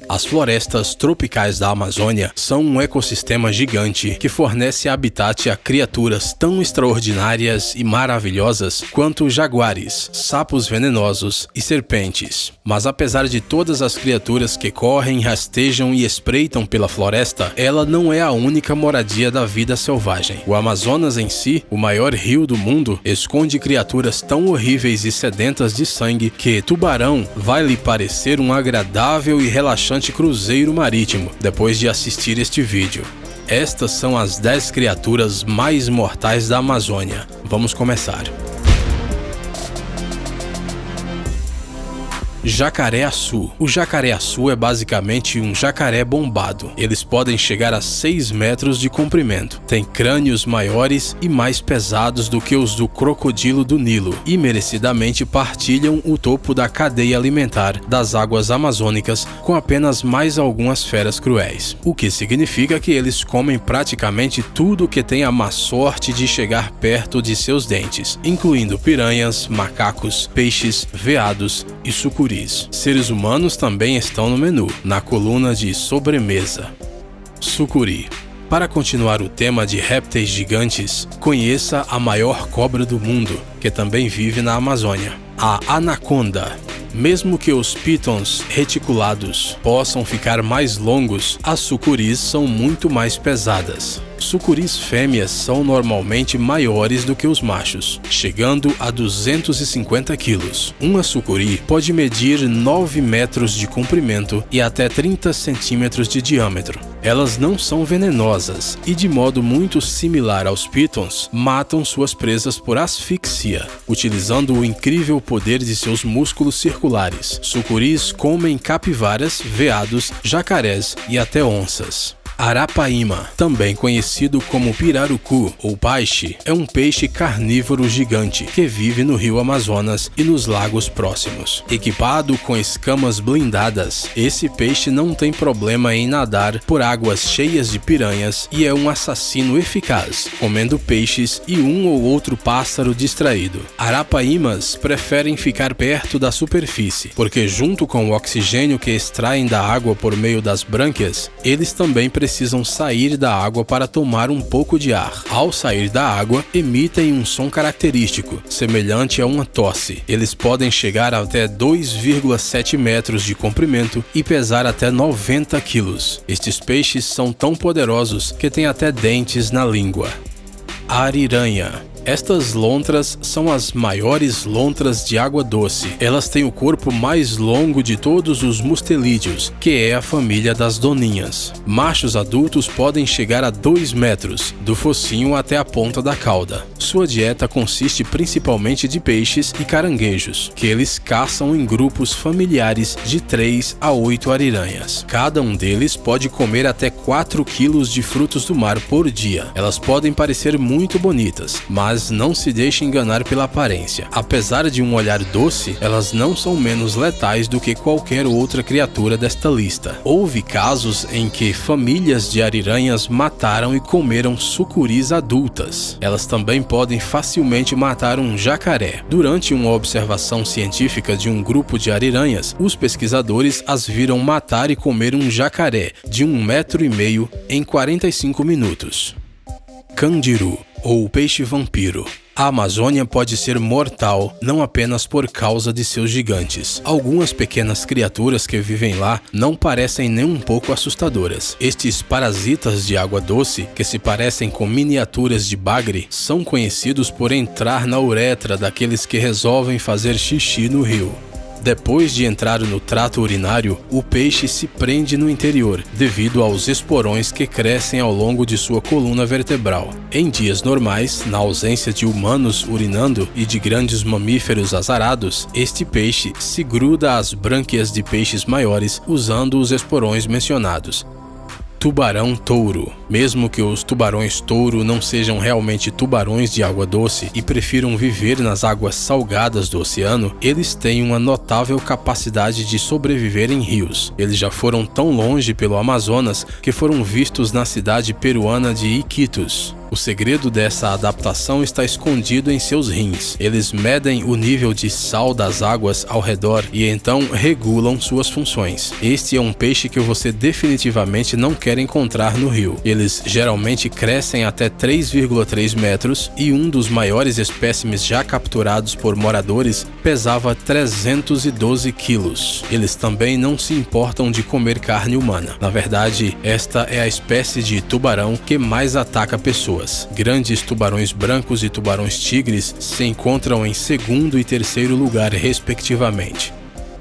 As florestas tropicais da Amazônia são um ecossistema gigante que fornece habitat a criaturas tão extraordinárias e maravilhosas quanto jaguares, sapos venenosos e serpentes. Mas apesar de todas as criaturas que correm, rastejam e espreitam pela floresta, ela não é a única moradia da vida selvagem. O Amazonas em si, o maior rio do mundo, esconde criaturas tão horríveis e sedentas de sangue que Tubarão vai lhe parecer um agradável e relaxante cruzeiro marítimo depois de assistir este vídeo. Estas são as 10 criaturas mais mortais da Amazônia. Vamos começar. Jacaré-açu. O jacaré-açu é basicamente um jacaré bombado. Eles podem chegar a 6 metros de comprimento. Tem crânios maiores e mais pesados do que os do crocodilo do Nilo e merecidamente partilham o topo da cadeia alimentar das águas amazônicas com apenas mais algumas feras cruéis. O que significa que eles comem praticamente tudo que tem a má sorte de chegar perto de seus dentes, incluindo piranhas, macacos, peixes, veados e sucuris. Seres humanos também estão no menu, na coluna de sobremesa. Sucuri. Para continuar o tema de répteis gigantes, conheça a maior cobra do mundo, que também vive na Amazônia, a anaconda. Mesmo que os pitons reticulados possam ficar mais longos, as sucuris são muito mais pesadas. Sucuris fêmeas são normalmente maiores do que os machos, chegando a 250 quilos. Uma sucuri pode medir 9 metros de comprimento e até 30 centímetros de diâmetro. Elas não são venenosas e, de modo muito similar aos pitons, matam suas presas por asfixia, utilizando o incrível poder de seus músculos circulares. Sucuris comem capivaras, veados, jacarés e até onças. Arapaíma, também conhecido como pirarucu ou peixe, é um peixe carnívoro gigante que vive no rio Amazonas e nos lagos próximos. Equipado com escamas blindadas, esse peixe não tem problema em nadar por águas cheias de piranhas e é um assassino eficaz, comendo peixes e um ou outro pássaro distraído. Arapaímas preferem ficar perto da superfície, porque junto com o oxigênio que extraem da água por meio das brânquias, eles também precisam sair da água para tomar um pouco de ar. Ao sair da água, emitem um som característico, semelhante a uma tosse. Eles podem chegar até 2,7 metros de comprimento e pesar até 90 quilos. Estes peixes são tão poderosos que têm até dentes na língua. Ariranha. Estas lontras são as maiores lontras de água doce. Elas têm o corpo mais longo de todos os mustelídeos, que é a família das doninhas. Machos adultos podem chegar a 2 metros, do focinho até a ponta da cauda. Sua dieta consiste principalmente de peixes e caranguejos, que eles caçam em grupos familiares de 3 a 8 ariranhas. Cada um deles pode comer até 4 quilos de frutos do mar por dia. Elas podem parecer muito bonitas, mas não se deixe enganar pela aparência. Apesar de um olhar doce, elas não são menos letais do que qualquer outra criatura desta lista. Houve casos em que famílias de ariranhas mataram e comeram sucuris adultas. Elas também podem facilmente matar um jacaré. Durante uma observação científica de um grupo de ariranhas, os pesquisadores as viram matar e comer um jacaré de 1,5 metro em 45 minutos. Candiru, ou peixe vampiro. A Amazônia pode ser mortal não apenas por causa de seus gigantes. Algumas pequenas criaturas que vivem lá não parecem nem um pouco assustadoras. Estes parasitas de água doce, que se parecem com miniaturas de bagre, são conhecidos por entrar na uretra daqueles que resolvem fazer xixi no rio. Depois de entrar no trato urinário, o peixe se prende no interior, devido aos esporões que crescem ao longo de sua coluna vertebral. Em dias normais, na ausência de humanos urinando e de grandes mamíferos azarados, este peixe se gruda às brânquias de peixes maiores usando os esporões mencionados. Tubarão-touro. Mesmo que os tubarões-touro não sejam realmente tubarões de água doce e prefiram viver nas águas salgadas do oceano, eles têm uma notável capacidade de sobreviver em rios. Eles já foram tão longe pelo Amazonas que foram vistos na cidade peruana de Iquitos. O segredo dessa adaptação está escondido em seus rins. Eles medem o nível de sal das águas ao redor e então regulam suas funções. Este é um peixe que você definitivamente não quer encontrar no rio. Eles geralmente crescem até 3,3 metros e um dos maiores espécimes já capturados por moradores pesava 312 quilos. Eles também não se importam de comer carne humana. Na verdade, esta é a espécie de tubarão que mais ataca pessoas. Grandes tubarões brancos e tubarões tigres se encontram em segundo e terceiro lugar, respectivamente.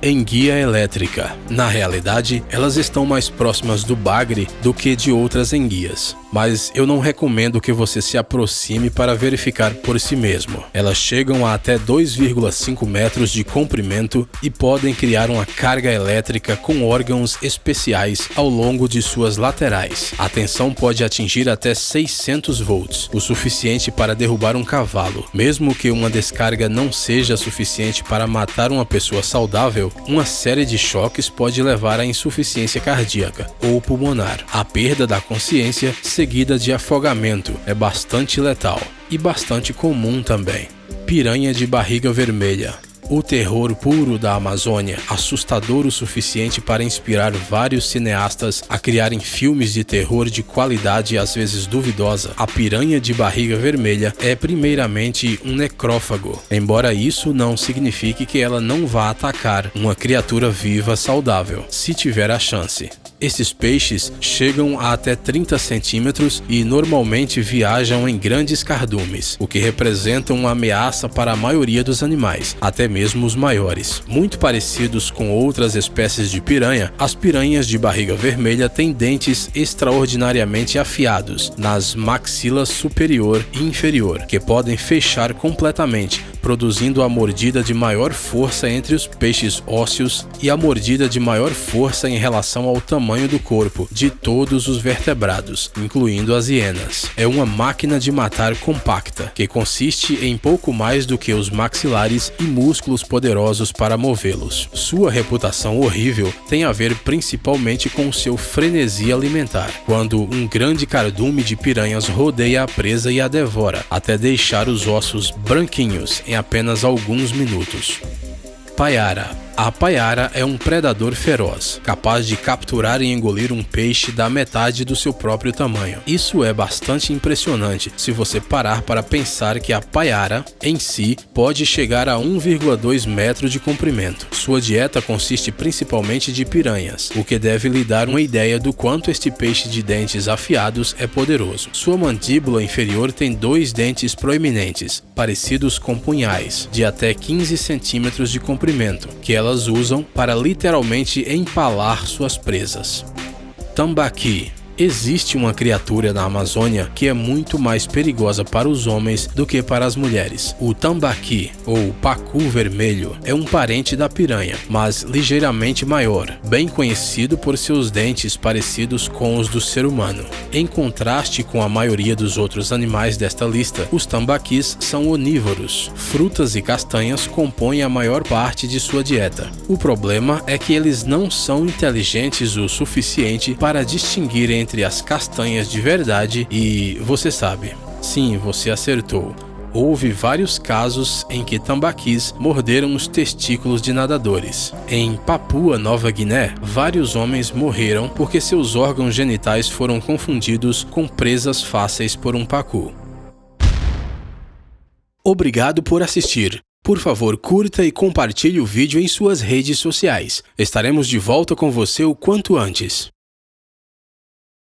Enguia elétrica. Na realidade, elas estão mais próximas do bagre do que de outras enguias, mas eu não recomendo que você se aproxime para verificar por si mesmo. Elas chegam a até 2,5 metros de comprimento e podem criar uma carga elétrica com órgãos especiais ao longo de suas laterais. A tensão pode atingir até 600 volts, o suficiente para derrubar um cavalo. Mesmo que uma descarga não seja suficiente para matar uma pessoa saudável, uma série de choques pode levar à insuficiência cardíaca ou pulmonar. A perda da consciência seguida de afogamento é bastante letal e bastante comum também. Piranha de barriga vermelha. O terror puro da Amazônia, assustador o suficiente para inspirar vários cineastas a criarem filmes de terror de qualidade às vezes duvidosa. A piranha de barriga vermelha é primeiramente um necrófago, embora isso não signifique que ela não vá atacar uma criatura viva saudável, se tiver a chance. Esses peixes chegam a até 30 centímetros e normalmente viajam em grandes cardumes, o que representa uma ameaça para a maioria dos animais, até mesmo os maiores. Muito parecidos com outras espécies de piranha, as piranhas de barriga vermelha têm dentes extraordinariamente afiados nas maxilas superior e inferior, que podem fechar completamente, produzindo a mordida de maior força entre os peixes ósseos e a mordida de maior força em relação ao tamanho do corpo de todos os vertebrados, incluindo as hienas. É uma máquina de matar compacta, que consiste em pouco mais do que os maxilares e músculos poderosos para movê-los. Sua reputação horrível tem a ver principalmente com seu frenesi alimentar, quando um grande cardume de piranhas rodeia a presa e a devora, até deixar os ossos branquinhos em apenas alguns minutos. Paiara. A paiara é um predador feroz, capaz de capturar e engolir um peixe da metade do seu próprio tamanho. Isso é bastante impressionante se você parar para pensar que a paiara, em si, pode chegar a 1,2 metros de comprimento. Sua dieta consiste principalmente de piranhas, o que deve lhe dar uma ideia do quanto este peixe de dentes afiados é poderoso. Sua mandíbula inferior tem 2 dentes proeminentes, parecidos com punhais, de até 15 centímetros de comprimento, que elas usam para literalmente empalar suas presas. Tambaqui. Existe uma criatura na Amazônia que é muito mais perigosa para os homens do que para as mulheres. O tambaqui, ou pacu vermelho, é um parente da piranha, mas ligeiramente maior, bem conhecido por seus dentes parecidos com os do ser humano. Em contraste com a maioria dos outros animais desta lista, os tambaquis são onívoros. Frutas e castanhas compõem a maior parte de sua dieta. O problema é que eles não são inteligentes o suficiente para distinguir entre as castanhas de verdade e, você sabe, sim, você acertou. Houve vários casos em que tambaquis morderam os testículos de nadadores. Em Papua Nova Guiné, vários homens morreram porque seus órgãos genitais foram confundidos com presas fáceis por um pacu. Obrigado por assistir. Por favor, curta e compartilhe o vídeo em suas redes sociais. Estaremos de volta com você o quanto antes.